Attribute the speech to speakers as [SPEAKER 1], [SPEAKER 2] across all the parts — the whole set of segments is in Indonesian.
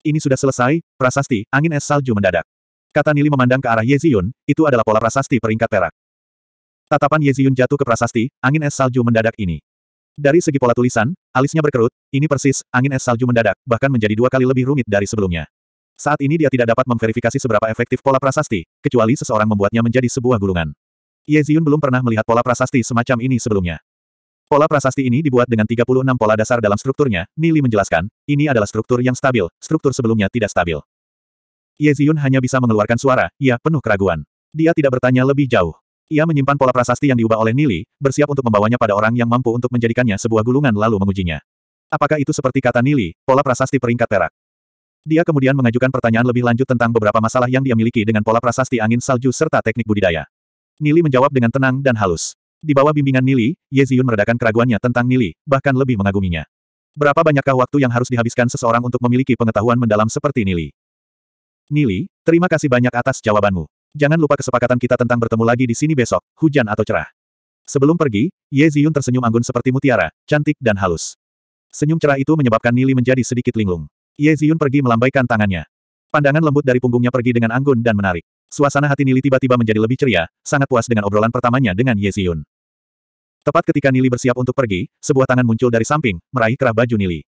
[SPEAKER 1] Ini sudah selesai, prasasti, angin es salju mendadak. Kata Nili memandang ke arah Ye Ziyun, itu adalah pola prasasti peringkat perak. Tatapan Ye Ziyun jatuh ke prasasti, angin es salju mendadak ini. Dari segi pola tulisan, alisnya berkerut, ini persis, angin es salju mendadak, bahkan menjadi 2 kali lebih rumit dari sebelumnya. Saat ini dia tidak dapat memverifikasi seberapa efektif pola prasasti, kecuali seseorang membuatnya menjadi sebuah gulungan. Ye Ziyun belum pernah melihat pola prasasti semacam ini sebelumnya. Pola prasasti ini dibuat dengan 36 pola dasar dalam strukturnya, Nili menjelaskan, ini adalah struktur yang stabil, struktur sebelumnya tidak stabil. Ye Ziyun hanya bisa mengeluarkan suara, ia penuh keraguan. Dia tidak bertanya lebih jauh. Ia menyimpan pola prasasti yang diubah oleh Nili, bersiap untuk membawanya pada orang yang mampu untuk menjadikannya sebuah gulungan lalu mengujinya. Apakah itu seperti kata Nili, pola prasasti peringkat perak? Dia kemudian mengajukan pertanyaan lebih lanjut tentang beberapa masalah yang dia miliki dengan pola prasasti angin salju serta teknik budidaya. Nili menjawab dengan tenang dan halus. Di bawah bimbingan Nili, Ye Ziyun meredakan keraguannya tentang Nili, bahkan lebih mengaguminya. Berapa banyakkah waktu yang harus dihabiskan seseorang untuk memiliki pengetahuan mendalam seperti Nili? Nili, terima kasih banyak atas jawabanmu. Jangan lupa kesepakatan kita tentang bertemu lagi di sini besok, hujan atau cerah. Sebelum pergi, Ye Ziyun tersenyum anggun seperti mutiara, cantik dan halus. Senyum cerah itu menyebabkan Nili menjadi sedikit linglung. Ye Ziyun pergi melambaikan tangannya. Pandangan lembut dari punggungnya pergi dengan anggun dan menarik. Suasana hati Nili tiba-tiba menjadi lebih ceria, sangat puas dengan obrolan pertamanya dengan Ye Ziyun. Tepat ketika Nili bersiap untuk pergi, sebuah tangan muncul dari samping, meraih kerah baju Nili.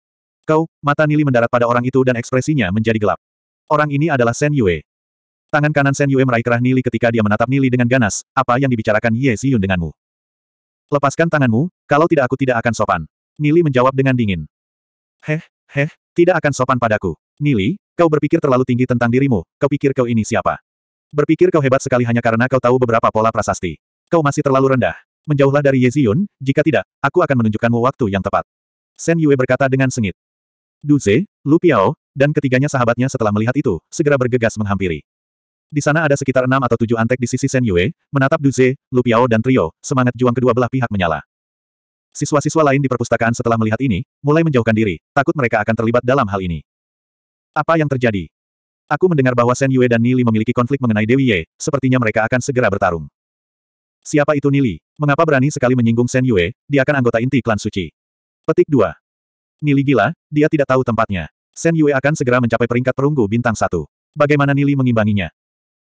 [SPEAKER 1] Kau, mata Nili mendarat pada orang itu dan ekspresinya menjadi gelap. Orang ini adalah Shen Yue. Tangan kanan Shen Yue meraih kerah Nili ketika dia menatap Nili dengan ganas, apa yang dibicarakan Ye Ziyun denganmu? Lepaskan tanganmu, kalau tidak aku tidak akan sopan. Nili menjawab dengan dingin. Tidak akan sopan padaku. Nili, kau berpikir terlalu tinggi tentang dirimu, kau pikir kau ini siapa? Berpikir kau hebat sekali hanya karena kau tahu beberapa pola prasasti. Kau masih terlalu rendah. Menjauhlah dari Ye Ziyun, jika tidak, aku akan menunjukkanmu waktu yang tepat. Shen Yue berkata dengan sengit. Du Ze, Lu Piao, dan ketiganya sahabatnya setelah melihat itu, segera bergegas menghampiri. Di sana ada sekitar 6 atau 7 antek di sisi Shen Yue, menatap Du Ze, Lu Piao dan trio, semangat juang kedua belah pihak menyala. Siswa-siswa lain di perpustakaan setelah melihat ini, mulai menjauhkan diri, takut mereka akan terlibat dalam hal ini. Apa yang terjadi? Aku mendengar bahwa Shen Yue dan Nili memiliki konflik mengenai Dewi Ye, sepertinya mereka akan segera bertarung. Siapa itu Nili? Mengapa berani sekali menyinggung Shen Yue, dia kan anggota inti klan suci. Petik 2. Nili gila, dia tidak tahu tempatnya. Shen Yue akan segera mencapai peringkat perunggu bintang 1. Bagaimana Nili mengimbanginya?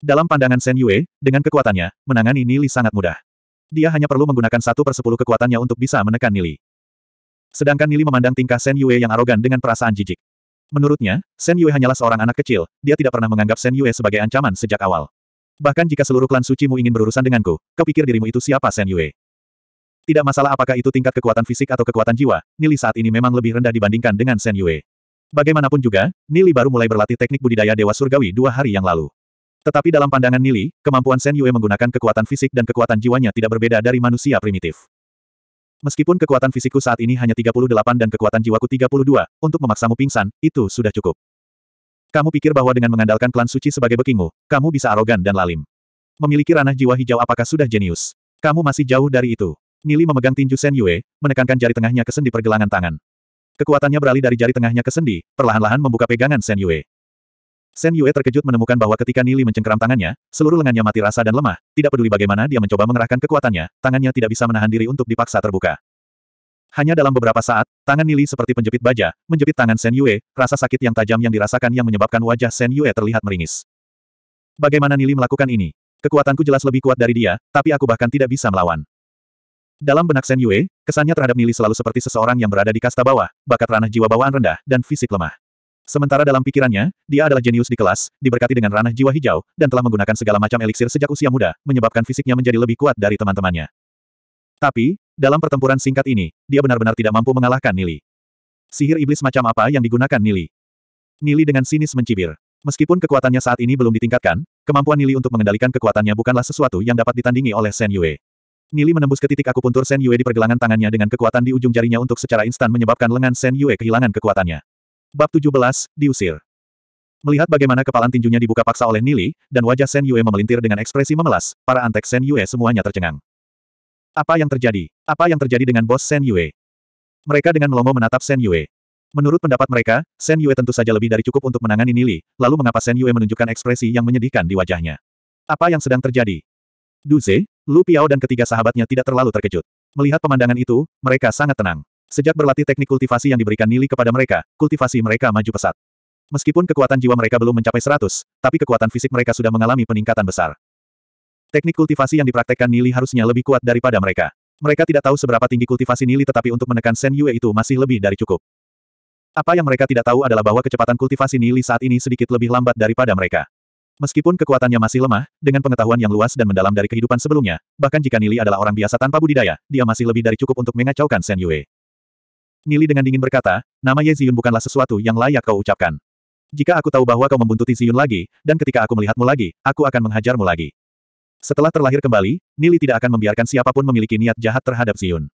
[SPEAKER 1] Dalam pandangan Shen Yue, dengan kekuatannya, menangani Nili sangat mudah. Dia hanya perlu menggunakan 1/10 kekuatannya untuk bisa menekan Nili. Sedangkan Nili memandang tingkah Shen Yue yang arogan dengan perasaan jijik. Menurutnya, Shen Yue hanyalah seorang anak kecil, dia tidak pernah menganggap Shen Yue sebagai ancaman sejak awal. Bahkan jika seluruh klan sucimu ingin berurusan denganku, kau pikir dirimu itu siapa Shen Yue? Tidak masalah apakah itu tingkat kekuatan fisik atau kekuatan jiwa, Nili saat ini memang lebih rendah dibandingkan dengan Shen Yue. Bagaimanapun juga, Nili baru mulai berlatih teknik budidaya Dewa Surgawi 2 hari yang lalu. Tetapi dalam pandangan Nili, kemampuan Shen Yue menggunakan kekuatan fisik dan kekuatan jiwanya tidak berbeda dari manusia primitif. Meskipun kekuatan fisikku saat ini hanya 38 dan kekuatan jiwaku 32, untuk memaksamu pingsan, itu sudah cukup. Kamu pikir bahwa dengan mengandalkan klan suci sebagai bekingmu, kamu bisa arogan dan lalim. Memiliki ranah jiwa hijau apakah sudah jenius? Kamu masih jauh dari itu. Nili memegang tinju Shen Yue, menekankan jari tengahnya ke sendi pergelangan tangan. Kekuatannya beralih dari jari tengahnya ke sendi, perlahan-lahan membuka pegangan Shen Yue. Shen Yue terkejut menemukan bahwa ketika Nili mencengkeram tangannya, seluruh lengannya mati rasa dan lemah, tidak peduli bagaimana dia mencoba mengerahkan kekuatannya, tangannya tidak bisa menahan diri untuk dipaksa terbuka. Hanya dalam beberapa saat, tangan Nili seperti penjepit baja, menjepit tangan Shen Yue, rasa sakit yang tajam yang dirasakan yang menyebabkan wajah Shen Yue terlihat meringis. Bagaimana Nili melakukan ini? Kekuatanku jelas lebih kuat dari dia, tapi aku bahkan tidak bisa melawan. Dalam benak Shen Yue, kesannya terhadap Nili selalu seperti seseorang yang berada di kasta bawah, bakat ranah jiwa bawaan rendah, dan fisik lemah. Sementara dalam pikirannya, dia adalah jenius di kelas, diberkati dengan ranah jiwa hijau, dan telah menggunakan segala macam eliksir sejak usia muda, menyebabkan fisiknya menjadi lebih kuat dari teman-temannya. Tapi, dalam pertempuran singkat ini, dia benar-benar tidak mampu mengalahkan Nili. Sihir iblis macam apa yang digunakan Nili? Nili dengan sinis mencibir. Meskipun kekuatannya saat ini belum ditingkatkan, kemampuan Nili untuk mengendalikan kekuatannya bukanlah sesuatu yang dapat ditandingi oleh Shen Yue. Nili menembus ke titik akupuntur Shen Yue di pergelangan tangannya dengan kekuatan di ujung jarinya untuk secara instan menyebabkan lengan Shen Yue kehilangan kekuatannya. Bab 17, diusir. Melihat bagaimana kepalan tinjunya dibuka paksa oleh Nili, dan wajah Shen Yue memelintir dengan ekspresi memelas, para antek Shen Yue semuanya tercengang. Apa yang terjadi? Apa yang terjadi dengan bos Shen Yue? Mereka dengan melongo menatap Shen Yue. Menurut pendapat mereka, Shen Yue tentu saja lebih dari cukup untuk menangani Nili, lalu mengapa Shen Yue menunjukkan ekspresi yang menyedihkan di wajahnya? Apa yang sedang terjadi? Du Ze, Lu Piao dan ketiga sahabatnya tidak terlalu terkejut. Melihat pemandangan itu, mereka sangat tenang. Sejak berlatih teknik kultivasi yang diberikan Nili kepada mereka, kultivasi mereka maju pesat. Meskipun kekuatan jiwa mereka belum mencapai 100, tapi kekuatan fisik mereka sudah mengalami peningkatan besar. Teknik kultivasi yang dipraktekkan Nili harusnya lebih kuat daripada mereka. Mereka tidak tahu seberapa tinggi kultivasi Nili tetapi untuk menekan Shen Yue itu masih lebih dari cukup. Apa yang mereka tidak tahu adalah bahwa kecepatan kultivasi Nili saat ini sedikit lebih lambat daripada mereka. Meskipun kekuatannya masih lemah, dengan pengetahuan yang luas dan mendalam dari kehidupan sebelumnya, bahkan jika Nili adalah orang biasa tanpa budidaya, dia masih lebih dari cukup untuk mengacaukan Shen Yue. Nili dengan dingin berkata, nama Ye Ziyun bukanlah sesuatu yang layak kau ucapkan. Jika aku tahu bahwa kau membuntuti Ziyun lagi, dan ketika aku melihatmu lagi, aku akan menghajarmu lagi. Setelah terlahir kembali, Nili tidak akan membiarkan siapapun memiliki niat jahat terhadap Ziyun.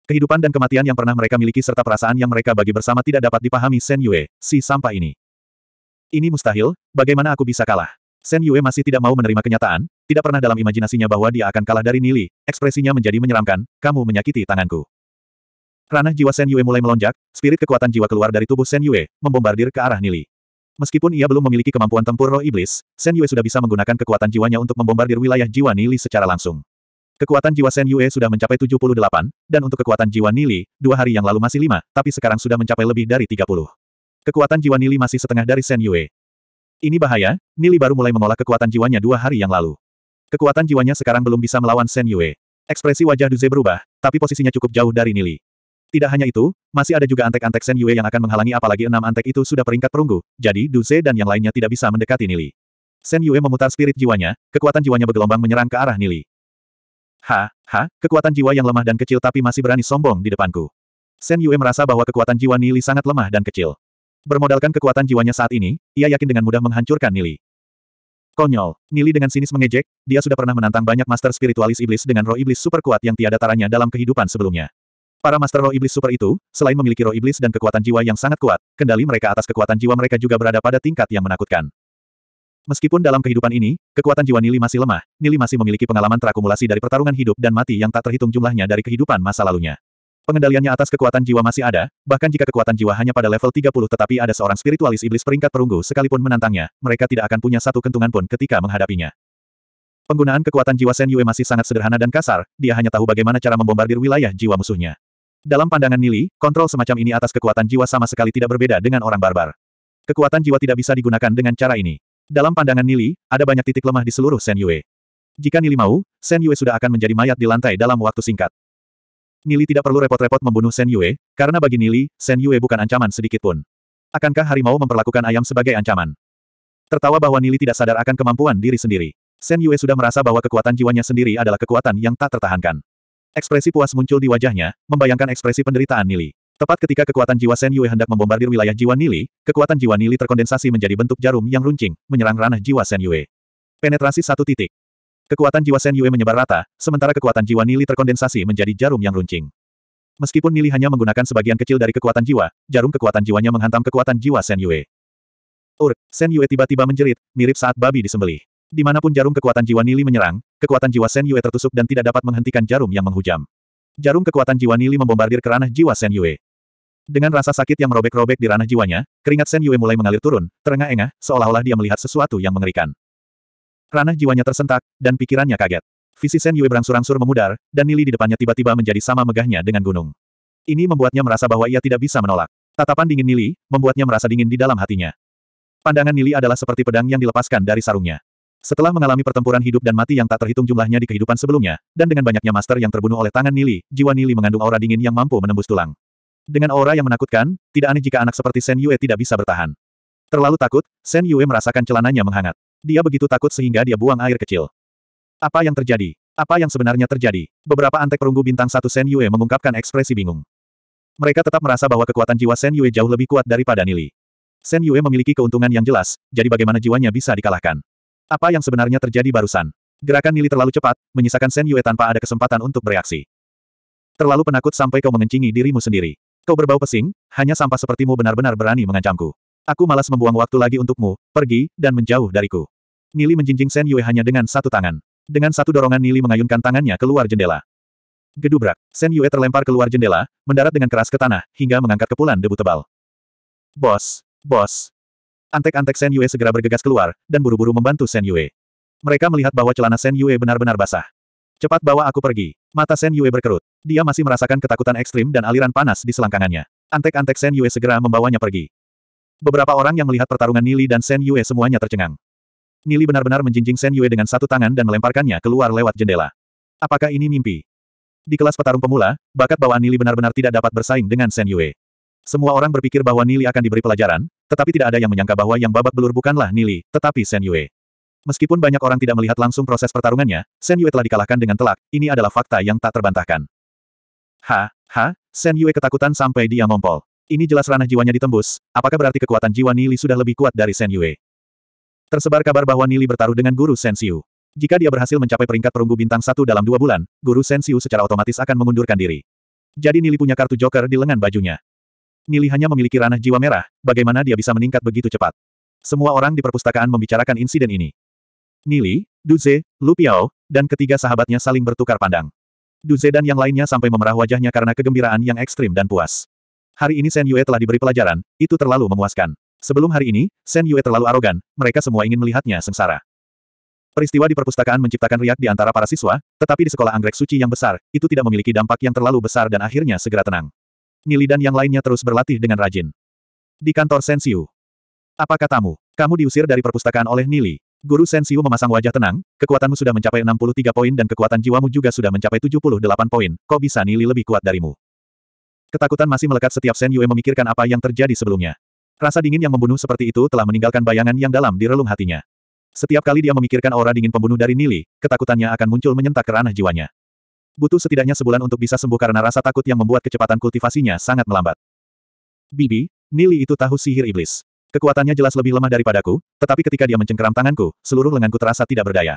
[SPEAKER 1] Kehidupan dan kematian yang pernah mereka miliki serta perasaan yang mereka bagi bersama tidak dapat dipahami Shen Yue, si sampah ini. Ini mustahil, bagaimana aku bisa kalah? Shen Yue masih tidak mau menerima kenyataan, tidak pernah dalam imajinasinya bahwa dia akan kalah dari Nili, ekspresinya menjadi menyeramkan, kamu menyakiti tanganku. Ranah jiwa Shen Yue mulai melonjak, spirit kekuatan jiwa keluar dari tubuh Shen Yue, membombardir ke arah Nili. Meskipun ia belum memiliki kemampuan tempur roh iblis, Shen Yue sudah bisa menggunakan kekuatan jiwanya untuk membombardir wilayah jiwa Nili secara langsung. Kekuatan jiwa Shen Yue sudah mencapai 78, dan untuk kekuatan jiwa Nili, 2 hari yang lalu masih 5, tapi sekarang sudah mencapai lebih dari 30. Kekuatan jiwa Nili masih setengah dari Shen Yue. Ini bahaya, Nili baru mulai mengolah kekuatan jiwanya 2 hari yang lalu. Kekuatan jiwanya sekarang belum bisa melawan Shen Yue. Ekspresi wajah Duze berubah, tapi posisinya cukup jauh dari Nili. Tidak hanya itu, masih ada juga antek-antek Shen Yue yang akan menghalangi apalagi 6 antek itu sudah peringkat perunggu, jadi Duze dan yang lainnya tidak bisa mendekati Nili. Shen Yue memutar spirit jiwanya, kekuatan jiwanya bergelombang menyerang ke arah Nili. Kekuatan jiwa yang lemah dan kecil tapi masih berani sombong di depanku. Shen Yue merasa bahwa kekuatan jiwa Nili sangat lemah dan kecil. Bermodalkan kekuatan jiwanya saat ini, ia yakin dengan mudah menghancurkan Nili. Konyol, Nili dengan sinis mengejek, dia sudah pernah menantang banyak master spiritualis iblis dengan roh iblis super kuat yang tiada taranya dalam kehidupan sebelumnya. Para master roh iblis super itu, selain memiliki roh iblis dan kekuatan jiwa yang sangat kuat, kendali mereka atas kekuatan jiwa mereka juga berada pada tingkat yang menakutkan. Meskipun dalam kehidupan ini, kekuatan jiwa Nili masih lemah, Nili masih memiliki pengalaman terakumulasi dari pertarungan hidup dan mati yang tak terhitung jumlahnya dari kehidupan masa lalunya. Pengendaliannya atas kekuatan jiwa masih ada, bahkan jika kekuatan jiwa hanya pada level 30 tetapi ada seorang spiritualis iblis peringkat perunggu sekalipun menantangnya, mereka tidak akan punya satu kentungan pun ketika menghadapinya. Penggunaan kekuatan jiwa Shen Yue masih sangat sederhana dan kasar, dia hanya tahu bagaimana cara membombardir wilayah jiwa musuhnya. Dalam pandangan Nili, kontrol semacam ini atas kekuatan jiwa sama sekali tidak berbeda dengan orang barbar. Kekuatan jiwa tidak bisa digunakan dengan cara ini. Dalam pandangan Nili, ada banyak titik lemah di seluruh Shen Yue. Jika Nili mau, Shen Yue sudah akan menjadi mayat di lantai dalam waktu singkat. Nili tidak perlu repot-repot membunuh Shen Yue, karena bagi Nili, Shen Yue bukan ancaman sedikitpun. Akankah harimau memperlakukan ayam sebagai ancaman? Tertawa bahwa Nili tidak sadar akan kemampuan diri sendiri. Shen Yue sudah merasa bahwa kekuatan jiwanya sendiri adalah kekuatan yang tak tertahankan. Ekspresi puas muncul di wajahnya, membayangkan ekspresi penderitaan Nili. Tepat ketika kekuatan jiwa Shen Yue hendak membombardir wilayah jiwa Nili, kekuatan jiwa Nili terkondensasi menjadi bentuk jarum yang runcing, menyerang ranah jiwa Shen Yue. Penetrasi 1 titik. Kekuatan jiwa Shen Yue menyebar rata, sementara kekuatan jiwa Nili terkondensasi menjadi jarum yang runcing. Meskipun Nili hanya menggunakan sebagian kecil dari kekuatan jiwa, jarum kekuatan jiwanya menghantam kekuatan jiwa Shen Yue. Shen Yue tiba-tiba menjerit, mirip saat babi disembelih. Dimanapun jarum kekuatan jiwa Nili menyerang, kekuatan jiwa Shen Yue tertusuk dan tidak dapat menghentikan jarum yang menghujam. Jarum kekuatan jiwa Nili membombardir ke ranah jiwa Shen Yue. Dengan rasa sakit yang merobek-robek di ranah jiwanya, keringat Shen Yue mulai mengalir turun, terengah-engah, seolah-olah dia melihat sesuatu yang mengerikan. Ranah jiwanya tersentak, dan pikirannya kaget. Visi Shen Yue berangsur-angsur memudar, dan Nili di depannya tiba-tiba menjadi sama megahnya dengan gunung. Ini membuatnya merasa bahwa ia tidak bisa menolak. Tatapan dingin Nili, membuatnya merasa dingin di dalam hatinya. Pandangan Nili adalah seperti pedang yang dilepaskan dari sarungnya. Setelah mengalami pertempuran hidup dan mati yang tak terhitung jumlahnya di kehidupan sebelumnya, dan dengan banyaknya master yang terbunuh oleh tangan Nili, jiwa Nili mengandung aura dingin yang mampu menembus tulang. Dengan aura yang menakutkan, tidak aneh jika anak seperti Shen Yue tidak bisa bertahan. Terlalu takut, Shen Yue merasakan celananya menghangat. Dia begitu takut sehingga dia buang air kecil. Apa yang terjadi? Apa yang sebenarnya terjadi? Beberapa antek perunggu bintang 1 Shen Yue mengungkapkan ekspresi bingung. Mereka tetap merasa bahwa kekuatan jiwa Shen Yue jauh lebih kuat daripada Nili. Shen Yue memiliki keuntungan yang jelas, jadi bagaimana jiwanya bisa dikalahkan? Apa yang sebenarnya terjadi barusan? Gerakan Nili terlalu cepat, menyisakan Shen Yue tanpa ada kesempatan untuk bereaksi. Terlalu penakut sampai kau mengencingi dirimu sendiri. Kau berbau pesing, hanya sampah sepertimu benar-benar berani mengancamku. Aku malas membuang waktu lagi untukmu, pergi, dan menjauh dariku. Nili menjinjing Shen Yue hanya dengan satu tangan. Dengan satu dorongan Nili mengayunkan tangannya keluar jendela. Gedubrak, Shen Yue terlempar keluar jendela, mendarat dengan keras ke tanah, hingga mengangkat kepulan debu tebal. Bos! Antek-antek Shen Yue segera bergegas keluar, dan buru-buru membantu Shen Yue. Mereka melihat bahwa celana Shen Yue benar-benar basah. Cepat bawa aku pergi. Mata Shen Yue berkerut. Dia masih merasakan ketakutan ekstrim dan aliran panas di selangkangannya. Antek-antek Shen Yue segera membawanya pergi. Beberapa orang yang melihat pertarungan Nili dan Shen Yue semuanya tercengang. Nili benar-benar menjinjing Shen Yue dengan satu tangan dan melemparkannya keluar lewat jendela. Apakah ini mimpi? Di kelas petarung pemula, bakat bawaan Nili benar-benar tidak dapat bersaing dengan Shen Yue. Semua orang berpikir bahwa Nili akan diberi pelajaran, tetapi tidak ada yang menyangka bahwa yang babak belur bukanlah Nili, tetapi Shen Yue. Meskipun banyak orang tidak melihat langsung proses pertarungannya, Shen Yue telah dikalahkan dengan telak, ini adalah fakta yang tak terbantahkan. Shen Yue ketakutan sampai dia ngompol. Ini jelas ranah jiwanya ditembus, apakah berarti kekuatan jiwa Nili sudah lebih kuat dari Shen Yue? Tersebar kabar bahwa Nili bertaruh dengan guru Shen Xiu. Jika dia berhasil mencapai peringkat perunggu bintang 1 dalam 2 bulan, guru Shen Xiu secara otomatis akan mengundurkan diri. Jadi Nili punya kartu joker di lengan bajunya. Nili hanya memiliki ranah jiwa merah, bagaimana dia bisa meningkat begitu cepat? Semua orang di perpustakaan membicarakan insiden ini. Nili, Du Ze, Lu Piao, dan ketiga sahabatnya saling bertukar pandang. Du Ze dan yang lainnya sampai memerah wajahnya karena kegembiraan yang ekstrim dan puas. Hari ini Shen Yue telah diberi pelajaran, itu terlalu memuaskan. Sebelum hari ini, Shen Yue terlalu arogan, mereka semua ingin melihatnya sengsara. Peristiwa di perpustakaan menciptakan riak di antara para siswa, tetapi di sekolah anggrek suci yang besar, itu tidak memiliki dampak yang terlalu besar dan akhirnya segera tenang. Nili dan yang lainnya terus berlatih dengan rajin. Di kantor Shen Xiu. Apa katamu? Kamu diusir dari perpustakaan oleh Nili. Guru Shen Xiu memasang wajah tenang, kekuatanmu sudah mencapai 63 poin dan kekuatan jiwamu juga sudah mencapai 78 poin, kok bisa Nili lebih kuat darimu? Ketakutan masih melekat setiap Shen Yue memikirkan apa yang terjadi sebelumnya. Rasa dingin yang membunuh seperti itu telah meninggalkan bayangan yang dalam di relung hatinya. Setiap kali dia memikirkan aura dingin pembunuh dari Nili, ketakutannya akan muncul menyentak ke ranah jiwanya. Butuh setidaknya sebulan untuk bisa sembuh karena rasa takut yang membuat kecepatan kultivasinya sangat melambat. Bibi, Nili itu tahu sihir iblis. Kekuatannya jelas lebih lemah daripadaku, tetapi ketika dia mencengkeram tanganku, seluruh lenganku terasa tidak berdaya.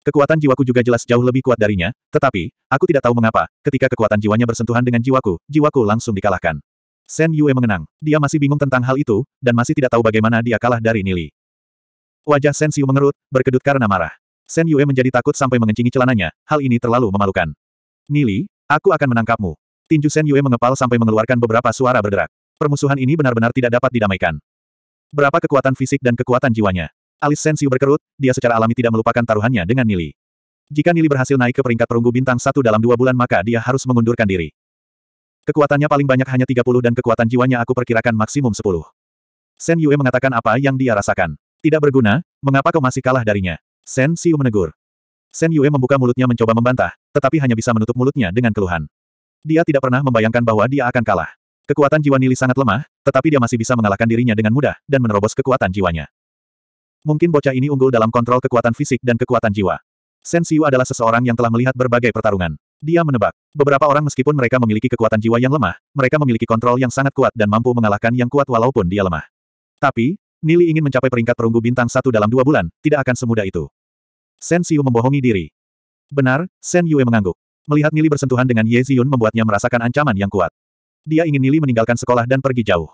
[SPEAKER 1] Kekuatan jiwaku juga jelas jauh lebih kuat darinya, tetapi, aku tidak tahu mengapa, ketika kekuatan jiwanya bersentuhan dengan jiwaku langsung dikalahkan. Shen Yue mengenang. Dia masih bingung tentang hal itu, dan masih tidak tahu bagaimana dia kalah dari Nili. Wajah Shen Xiu mengerut, berkedut karena marah. Shen Yue menjadi takut sampai mengencingi celananya, hal ini terlalu memalukan. Nili, aku akan menangkapmu. Tinju Shen Yue mengepal sampai mengeluarkan beberapa suara berderak. Permusuhan ini benar-benar tidak dapat didamaikan. Berapa kekuatan fisik dan kekuatan jiwanya? Alis Shen Xiu berkerut, dia secara alami tidak melupakan taruhannya dengan Nili. Jika Nili berhasil naik ke peringkat perunggu bintang 1 dalam 2 bulan maka dia harus mengundurkan diri. Kekuatannya paling banyak hanya 30 dan kekuatan jiwanya aku perkirakan maksimum 10. Shen Yue mengatakan apa yang dia rasakan. Tidak berguna, mengapa kau masih kalah darinya? Shen Xiu menegur. Shen Yue membuka mulutnya mencoba membantah, tetapi hanya bisa menutup mulutnya dengan keluhan. Dia tidak pernah membayangkan bahwa dia akan kalah. Kekuatan jiwa Nili sangat lemah, tetapi dia masih bisa mengalahkan dirinya dengan mudah, dan menerobos kekuatan jiwanya. Mungkin bocah ini unggul dalam kontrol kekuatan fisik dan kekuatan jiwa. Shen Xiu adalah seseorang yang telah melihat berbagai pertarungan. Dia menebak. Beberapa orang meskipun mereka memiliki kekuatan jiwa yang lemah, mereka memiliki kontrol yang sangat kuat dan mampu mengalahkan yang kuat walaupun dia lemah. Tapi, Nili ingin mencapai peringkat perunggu bintang 1 dalam 2 bulan, tidak akan semudah itu. Shen Xiu membohongi diri. Benar, Shen Yue mengangguk. Melihat Nili bersentuhan dengan Ye Ziyun membuatnya merasakan ancaman yang kuat. Dia ingin Nili meninggalkan sekolah dan pergi jauh.